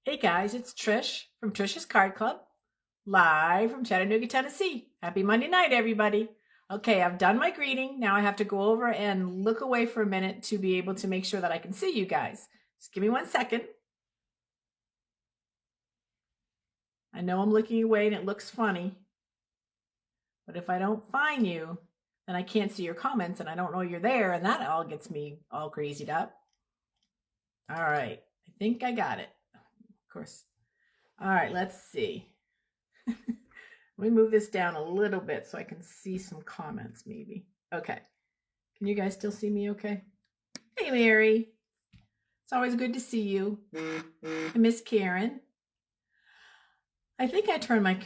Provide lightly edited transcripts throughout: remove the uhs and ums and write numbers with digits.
Hey guys, it's Trish from Trish's Card Club, live from Chattanooga, Tennessee. Happy Monday night, everybody. Okay, I've done my greeting. Now I have to go over and look away for a minute to be able to make sure that I can see you guys. Just give me 1 second. I know I'm looking away and it looks funny, but if I don't find you, then I can't see your comments and I don't know you're there, and that all gets me all crazied up. All right, I think I got it. Of course. All right, let's see. Let me move this down a little bit so I can see some comments maybe. Okay. Can you guys still see me okay? Hey, Mary. It's always good to see you. And Miss Karen. I think I turned my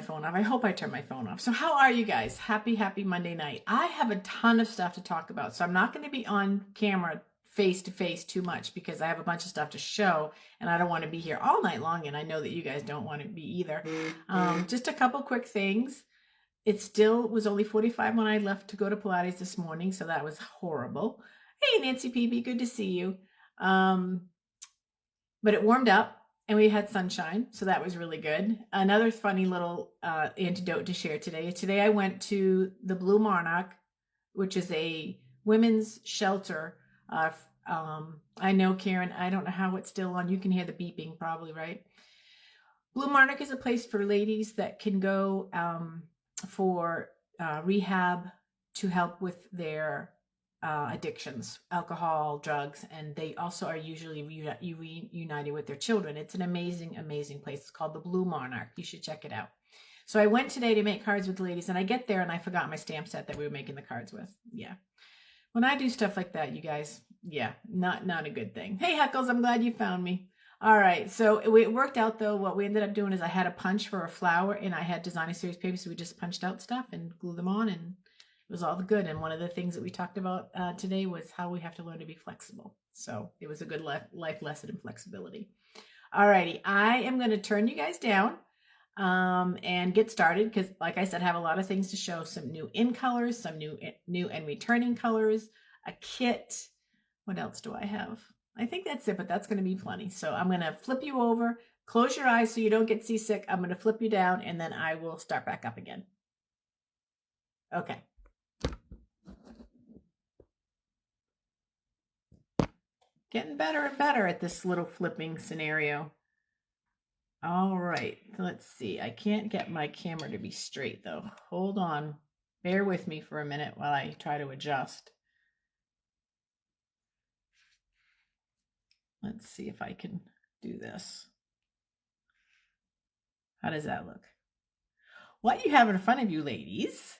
phone off. I hope I turned my phone off. So how are you guys? Happy Monday night. I have a ton of stuff to talk about. So I'm not going to be on camera face to face too much because I have a bunch of stuff to show and I don't want to be here all night long, and I know that you guys don't want to be either. Just a couple quick things. It still was only 45 when I left to go to Pilates this morning, so that was horrible. Hey, Nancy PB, good to see you. But it warmed up and we had sunshine, so that was really good. Another funny little anecdote to share today. Today I went to the Blue Monarch, which is a women's shelter. I know, Karen, I don't know how it's still on. You can hear the beeping probably, right? Blue Monarch is a place for ladies that can go for rehab to help with their addictions, alcohol, drugs, and they also are usually reunited with their children. It's an amazing, amazing place. It's called the Blue Monarch. You should check it out. So I went today to make cards with the ladies, and I get there and I forgot my stamp set that we were making the cards with. Yeah. When I do stuff like that, you guys, yeah, not a good thing. Hey, Heckles, I'm glad you found me. All right, so it worked out though. What we ended up doing is I had a punch for a flower and I had designer series paper, so we just punched out stuff and glued them on, and it was all good. And one of the things that we talked about today was how we have to learn to be flexible. So it was a good life lesson in flexibility. All righty, I am going to turn you guys down and get started because, like I said, I have a lot of things to show. Some new in colors, some new and returning colors, a kit. What else do I have? I think that's it, but that's going to be plenty. So I'm going to flip you over. Close your eyes so you don't get seasick. I'm going to flip you down and then I will start back up again. Okay. Getting better and better at this little flipping scenario. All right, let's see. I can't get my camera to be straight though. Hold on. Bear with me for a minute while I try to adjust. Let's see if I can do this. How does that look? What you have in front of you, ladies,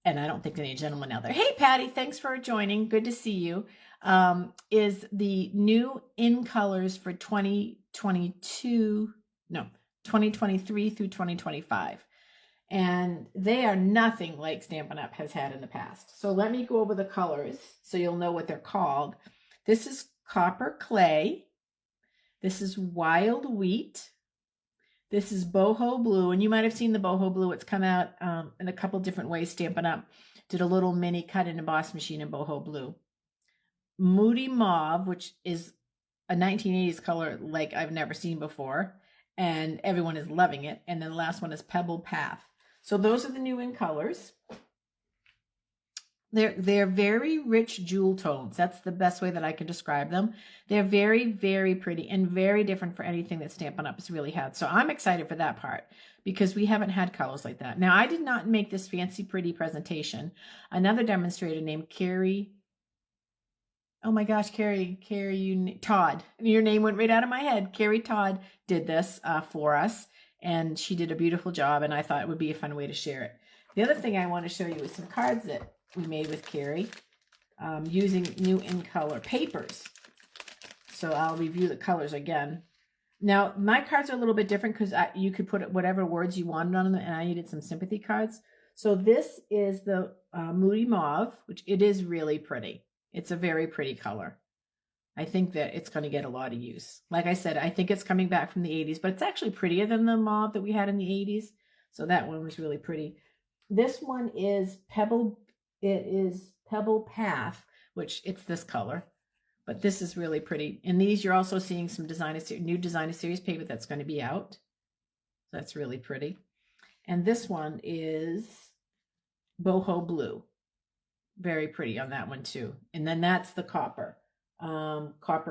and I don't think any gentlemen out there. Hey, Patty, thanks for joining. Good to see you. Is the new in colors for 2023 through 2025. And they are nothing like Stampin' Up! Has had in the past. So let me go over the colors so you'll know what they're called. This is Copper Clay. This is Wild Wheat. This is Boho Blue, and you might have seen the Boho Blue. It's come out in a couple different ways. Stampin' Up! Did a little mini cut in emboss machine in Boho Blue. Moody Mauve, which is a 1980s color like I've never seen before, and everyone is loving it. And then the last one is Pebble Path. So those are the new in colors. They're very rich jewel tones. That's the best way that I can describe them. They're very, very pretty and very different for anything that Stampin' Up! Has really had. So I'm excited for that part because we haven't had colors like that. Now, I did not make this fancy, pretty presentation. Another demonstrator named Carrie. Oh my gosh, Carrie, Todd. Your name went right out of my head. Carrie Todd did this for us, and she did a beautiful job, and I thought it would be a fun way to share it. The other thing I want to show you is some cards that we made with Carrie using new in color papers. So I'll review the colors again. Now, my cards are a little bit different because you could put whatever words you wanted on them, and I needed some sympathy cards. So this is the Moody Mauve, which it is really pretty. It's a very pretty color. I think that it's going to get a lot of use. Like I said, I think it's coming back from the 80s, but it's actually prettier than the mauve that we had in the 80s. So that one was really pretty. This one is Pebble Path, which it's this color. But this is really pretty. In these, you're also seeing some new designer series paper that's going to be out. That's really pretty. And this one is boho blue. Very pretty on that one too. And then that's the copper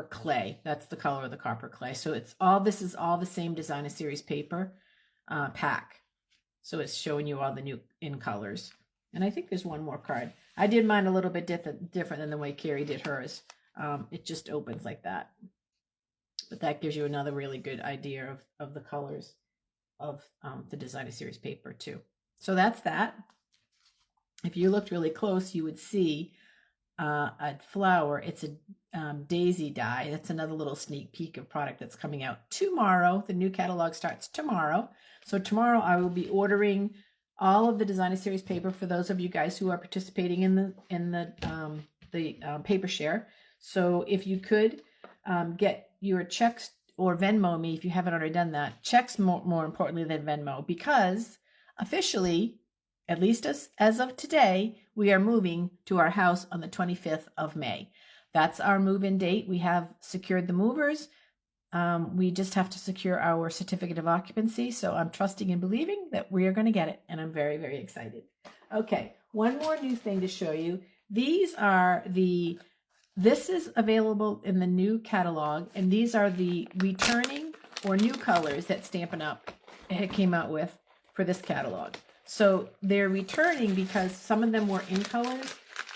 clay. That's the color of the copper clay. So this is all the same designer series paper pack. So it's showing you all the new in colors. And I think there's one more card. I did mine a little bit different than the way Carrie did hers. It just opens like that. But that gives you another really good idea of the colors of the designer series paper too. So that's that. If you looked really close, you would see a flower. It's a daisy die. That's another little sneak peek of product that's coming out tomorrow. The new catalog starts tomorrow. So tomorrow I will be ordering all of the designer series paper for those of you guys who are participating in the paper share. So if you could get your checks or Venmo me if you haven't already done that. Checks more importantly than Venmo, because officially, at least as of today, we are moving to our house on the 25th of May. That's our move-in date. We have secured the movers. We just have to secure our certificate of occupancy. So I'm trusting and believing that we are going to get it. And I'm very, very excited. Okay, one more new thing to show you. This is available in the new catalog, and these are the returning or new colors that Stampin' Up! Came out with for this catalog. So they're returning because some of them were in colors,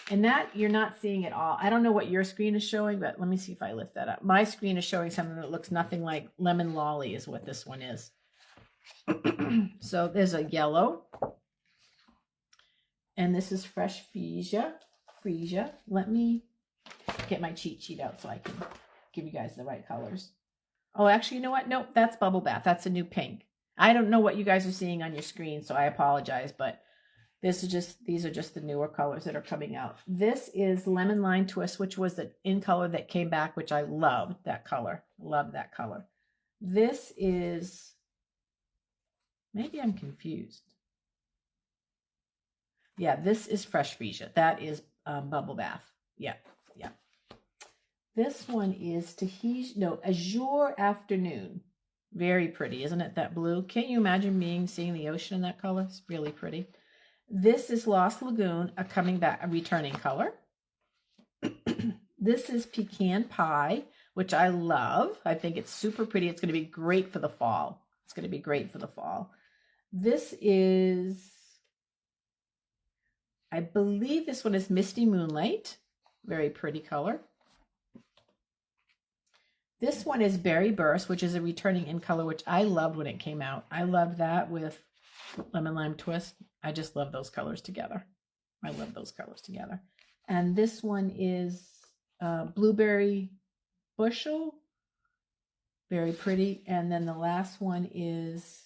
and that you're not seeing at all. I don't know what your screen is showing, but let me see if I lift that up. My screen is showing something that looks nothing like Lemon Lolly is what this one is. So there's a yellow, and this is Fresh Freesia. Let me get my cheat sheet out so I can give you guys the right colors. Oh, actually, you know what? Nope, that's Bubble Bath. That's a new pink. I don't know what you guys are seeing on your screen, so I apologize, but these are just the newer colors that are coming out. This is Lemon Lime Twist, which was the in color that came back, which I loved that color. Love that color. This is, maybe I'm confused. Yeah, this is Fresh Freesia. That is Bubble Bath. Yeah. This one is Azure Afternoon. Very pretty, isn't it? That blue. Can't you imagine seeing the ocean in that color? It's really pretty. This is Lost Lagoon, a returning color. This is Pecan Pie, which I love. I think it's super pretty. It's going to be great for the fall. This is, I believe this one is Misty Moonlight. Very pretty color. This one is Berry Burst, which is a returning in color, which I loved when it came out. I loved that with Lemon Lime Twist. I just love those colors together. And this one is Blueberry Bushel. Very pretty. And then the last one is,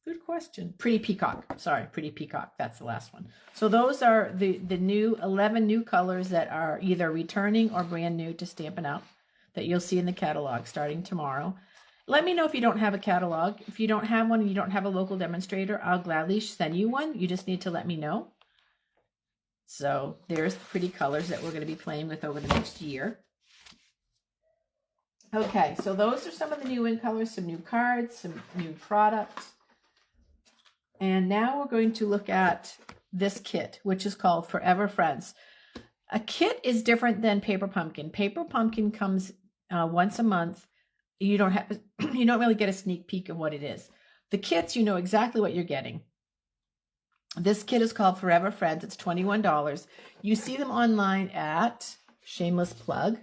good question. Pretty Peacock. Sorry, Pretty Peacock. That's the last one. So those are the new 11 new colors that are either returning or brand new to Stampin' Up! That you'll see in the catalog starting tomorrow. Let me know if you don't have a catalog. If you don't have one and you don't have a local demonstrator, I'll gladly send you one. You just need to let me know. So there's the pretty colors that we're going to be playing with over the next year. Okay, so those are some of the new in colors, some new cards, some new products. And now we're going to look at this kit, which is called Forever Friends. A kit is different than Paper Pumpkin. Paper Pumpkin comes once a month. You don't really get a sneak peek of what it is. The kits, you know exactly what you're getting. This kit is called Forever Friends. It's $21. You see them online at, shameless plug,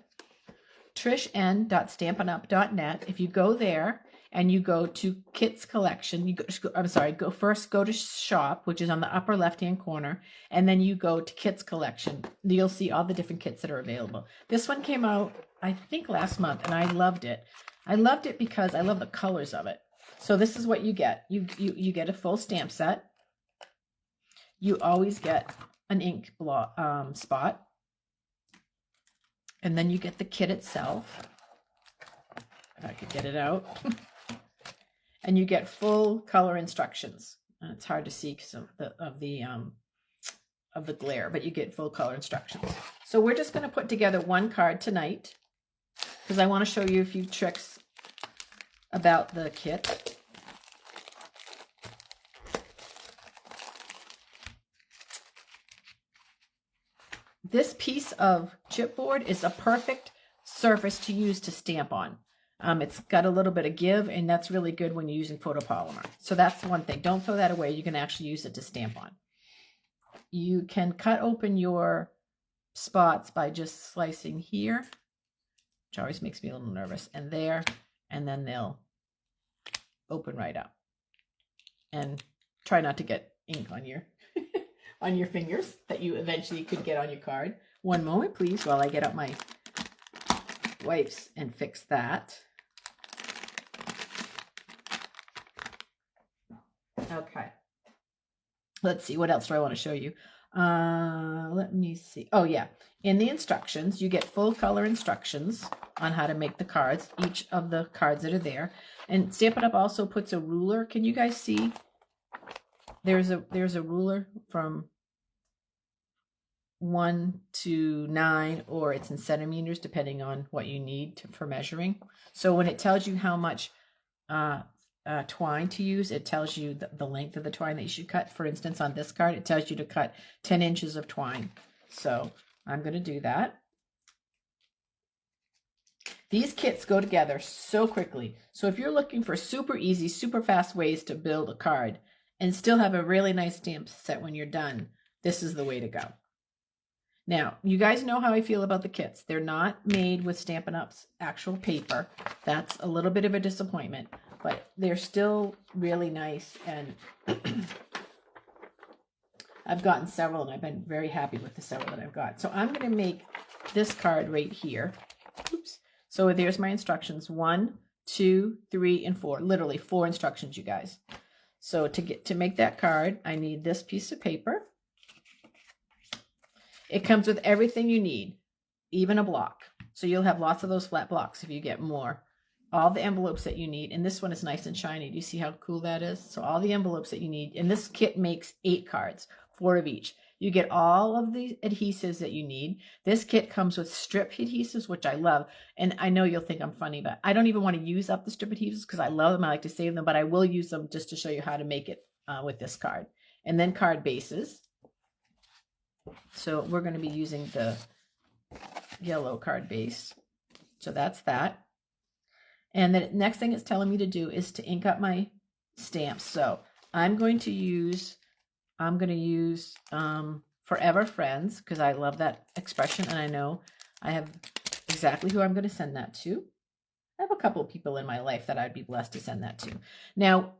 trishen.stampinup.net. If you go there and you go to Kits Collection, go to Shop, which is on the upper left-hand corner, and then you go to Kits Collection. You'll see all the different kits that are available. This one came out, I think, last month, and I loved it. I loved it because I love the colors of it. So this is what you get. You get a full stamp set. You always get an ink spot. And then you get the kit itself. If I could get it out. And you get full color instructions. And it's hard to see because of of the glare, but you get full color instructions. So we're just going to put together one card tonight because I want to show you a few tricks about the kit. This piece of chipboard is a perfect surface to use to stamp on. It's got a little bit of give, and that's really good when you're using photopolymer. So that's one thing. Don't throw that away. You can actually use it to stamp on. You can cut open your spots by just slicing here, which always makes me a little nervous, and there, and then they'll open right up. And try not to get ink on your on your fingers that you eventually could get on your card. One moment, please, while I get up my wipes and fix that. Okay. Let's see, what else do I want to show you? Let me see. Oh yeah, in the instructions, you get full color instructions on how to make the cards, each of the cards that are there. And Stampin' Up! Also puts a ruler. Can you guys see? There's a ruler from 1 to 9, or it's in centimeters, depending on what you need for measuring. So when it tells you how much twine to use, it tells you the length of the twine that you should cut. For instance, on this card, it tells you to cut 10 inches of twine. So I'm going to do that. These kits go together so quickly. So if you're looking for super easy, super fast ways to build a card and still have a really nice stamp set when you're done, this is the way to go. Now, you guys know how I feel about the kits. They're not made with Stampin' Up's actual paper. That's a little bit of a disappointment, but they're still really nice, and I've gotten several, and I've been very happy with the several that I've got. So I'm going to make this card right here. Oops. So there's my instructions. 1, 2, 3, and 4. Literally 4 instructions, you guys. So to make that card, I need this piece of paper. It comes with everything you need, even a block. So you'll have lots of those flat blocks if you get more. All the envelopes that you need. And this one is nice and shiny. Do you see how cool that is? So all the envelopes that you need. And this kit makes 8 cards, 4 of each. You get all of the adhesives that you need. This kit comes with strip adhesives, which I love. And I know you'll think I'm funny, but I don't even want to use up the strip adhesives because I love them. I like to save them, but I will use them just to show you how to make it with this card. And then card bases. So we're going to be using the yellow card base. So that's that. And the next thing it's telling me to do is to ink up my stamps. So I'm going to use Forever Friends, because I love that expression, and I know I have exactly who I'm going to send that to. I have a couple of people in my life that I'd be blessed to send that to. Now,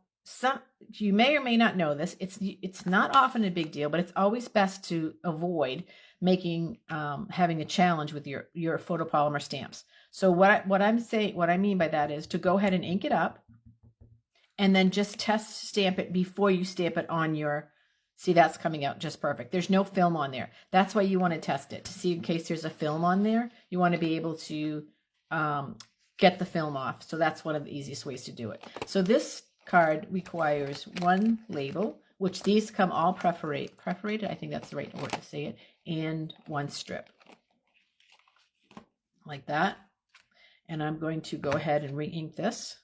you may or may not know this. It's not often a big deal, but it's always best to avoid making having a challenge with your photopolymer stamps. So what I mean by that is to go ahead and ink it up, and then just test stamp it before you stamp it on your. See, that's coming out just perfect. There's no film on there. That's why you want to test it, to see in case there's a film on there. You want to be able to get the film off. So that's one of the easiest ways to do it. So this card requires 1 label, which these come all perforated, I think that's the right word to say it, and 1 strip. Like that. And I'm going to go ahead and re-ink this.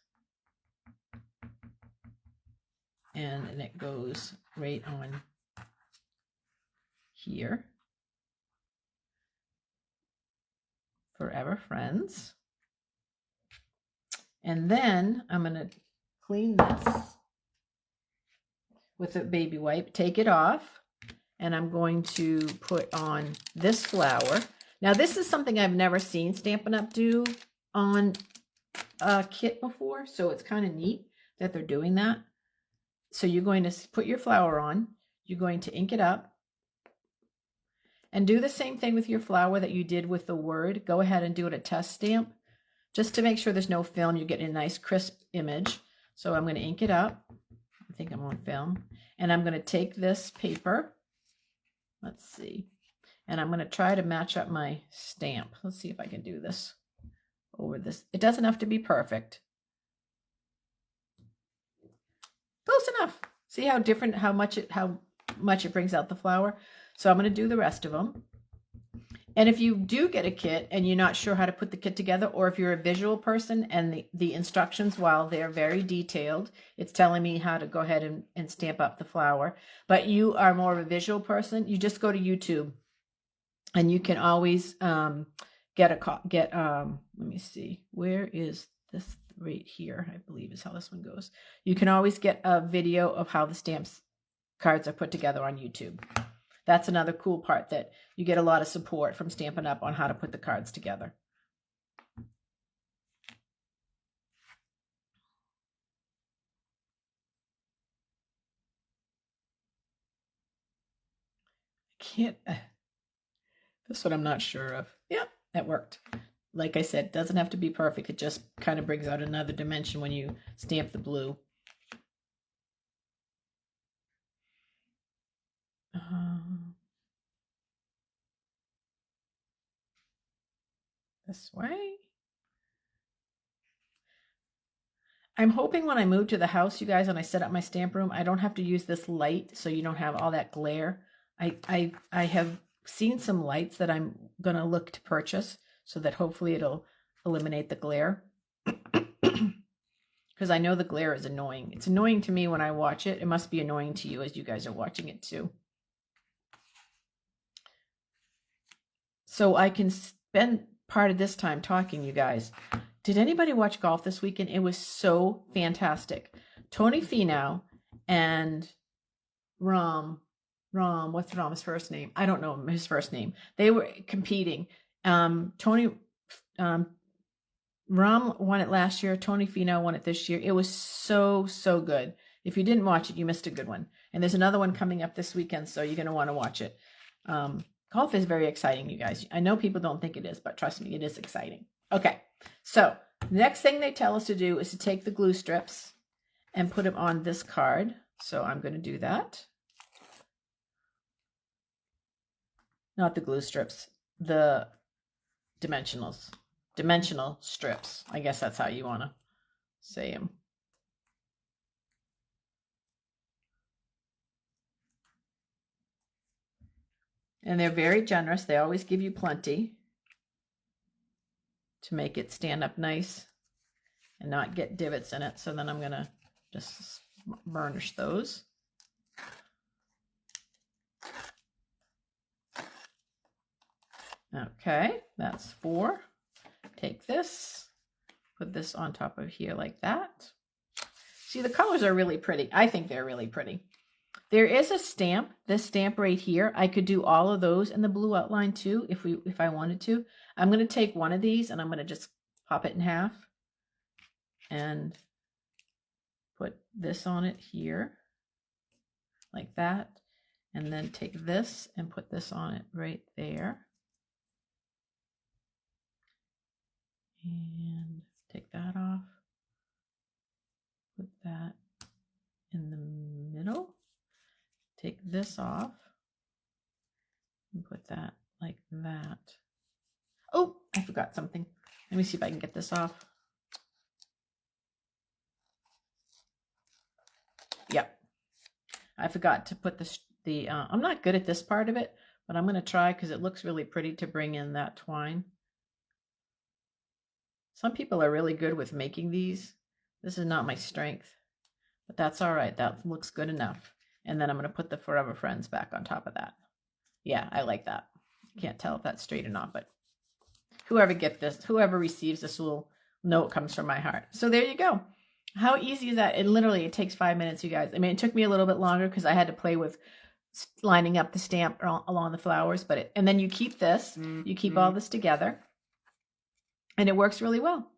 And it goes right on here. Forever Friends. And then I'm going to clean this with a baby wipe, take it off, and I'm going to put on this flower. Now, this is something I've never seen Stampin' Up! Do on a kit before, so it's kind of neat that they're doing that. So you're going to put your flower on, you're going to ink it up, and do the same thing with your flower that you did with the word. Go ahead and do it a test stamp, just to make sure there's no film. You're getting a nice crisp image. So I'm going to ink it up. I think I'm on film. And I'm going to take this paper. Let's see. And I'm going to try to match up my stamp. Let's see if I can do this over this. It doesn't have to be perfect. Close enough. See how different, how much it brings out the flower. So I'm going to do the rest of them. And if you do get a kit and you're not sure how to put the kit together, or if you're a visual person and the instructions, while they're very detailed, it's telling me how to go ahead and stamp up the flower, but you are more of a visual person, you just go to YouTube and you can always let me see, where is this? Right here, I believe is how this one goes. You can always get a video of how the stamps cards are put together on YouTube. That's another cool part, that you get a lot of support from Stampin' Up! On how to put the cards together. This one I'm not sure of. Yep, that worked. Like I said, it doesn't have to be perfect. It just kind of brings out another dimension when you stamp the blue. This way. I'm hoping when I move to the house, you guys, and I set up my stamp room, I don't have to use this light, so you don't have all that glare. I have seen some lights that I'm going to look to purchase, so that hopefully it'll eliminate the glare. Because I know the glare is annoying. It's annoying to me when I watch it. It must be annoying to you as you guys are watching it too. So I can spend part of this time talking, you guys. Did anybody watch golf this weekend? It was so fantastic. Tony Finau and what's Rahm's first name? I don't know his first name. They were competing. Rahm won it last year. Tony Finau won it this year. It was so good. If you didn't watch it, you missed a good one. And there's another one coming up this weekend, so you're going to want to watch it. Golf is very exciting, you guys. I know people don't think it is, but trust me, it is exciting. Okay, so the next thing they tell us to do is to take the glue strips and put them on this card. So I'm going to do that. Not the glue strips, the dimensional strips. I guess that's how you want to say them. And they're very generous. They always give you plenty to make it stand up nice and not get divots in it. So then I'm going to just burnish those. Okay, that's 4. Take this, put this on top of here like that. See, the colors are really pretty. I think they're really pretty. There is a stamp, this stamp right here. I could do all of those in the blue outline too if I wanted to. I'm going to take one of these and I'm going to just pop it in half and put this on it here like that. And then take this and put this on it right there. And take that off. Put that in the middle. Take this off and put that like that. Oh, I forgot something. Let me see if I can get this off. Yep. I forgot to put I'm not good at this part of it, but I'm going to try because it looks really pretty to bring in that twine. Some people are really good with making these. This is not my strength, but that's all right. That looks good enough. And then I'm going to put the Forever Friends back on top of that. Yeah, I like that. Can't tell if that's straight or not, but whoever receives this will know it comes from my heart. So there you go. How easy is that? It takes 5 minutes, you guys. I mean, it took me a little bit longer because I had to play with lining up the stamp along the flowers, and then you keep this, you keep all this together, and it works really well.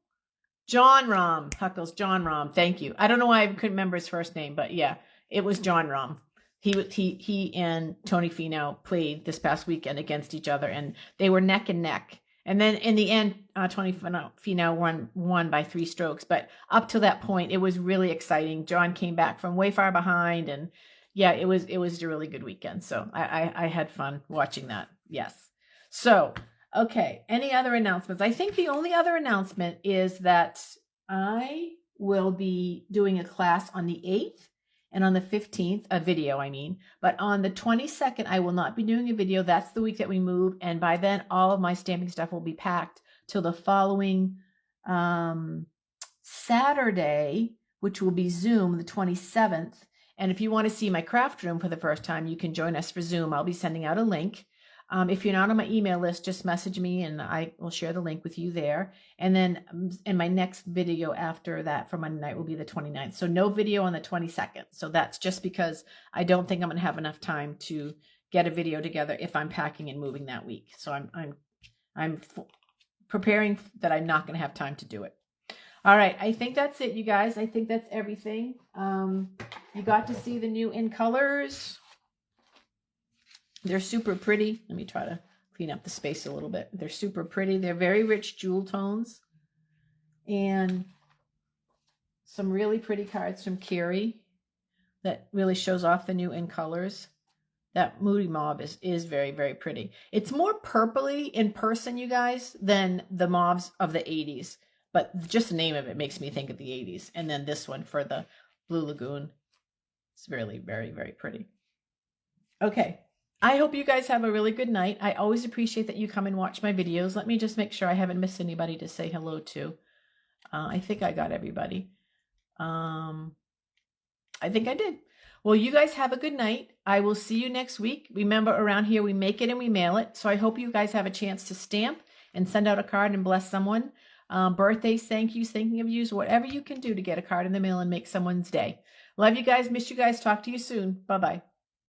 John Rahm, Huckles, John Rahm, thank you. I don't know why I couldn't remember his first name, but yeah, it was John Rahm. He and Tony Finau played this past weekend against each other, and they were neck and neck. And then in the end, Tony Finau won by 3 strokes. But up to that point, it was really exciting. John came back from way far behind, and yeah, it was a really good weekend. So I had fun watching that. Yes. So okay, any other announcements? I think the only other announcement is that I will be doing a class on the 8th And on the 15th, a video, I mean. But on the 22nd, I will not be doing a video. That's the week that we move. And by then, all of my stamping stuff will be packed till the following Saturday, which will be Zoom, the 27th. And if you want to see my craft room for the first time, you can join us for Zoom. I'll be sending out a link. If you're not on my email list, just message me and I will share the link with you there. And then in my next video after that for Monday night will be the 29th. So no video on the 22nd. So that's just because I don't think I'm going to have enough time to get a video together if I'm packing and moving that week. So I'm preparing that I'm not going to have time to do it. All right, I think that's it, you guys. I think that's everything. You got to see the new in colors. They're super pretty. Let me try to clean up the space a little bit. They're super pretty. They're very rich jewel tones. And some really pretty cards from Kiri that really shows off the new in colors. That Moody Mauve is very, very pretty. It's more purpley in person, you guys, than the mauves of the 80s. But just the name of it makes me think of the 80s. And then this one for the Blue Lagoon. It's really very, very pretty. Okay. I hope you guys have a really good night. I always appreciate that you come and watch my videos. Let me just make sure I haven't missed anybody to say hello to. I think I got everybody. I think I did. Well, you guys have a good night. I will see you next week. Remember, around here, we make it and we mail it. So I hope you guys have a chance to stamp and send out a card and bless someone. Birthdays, thank yous, thinking of yous, whatever you can do to get a card in the mail and make someone's day. Love you guys. Miss you guys. Talk to you soon. Bye-bye.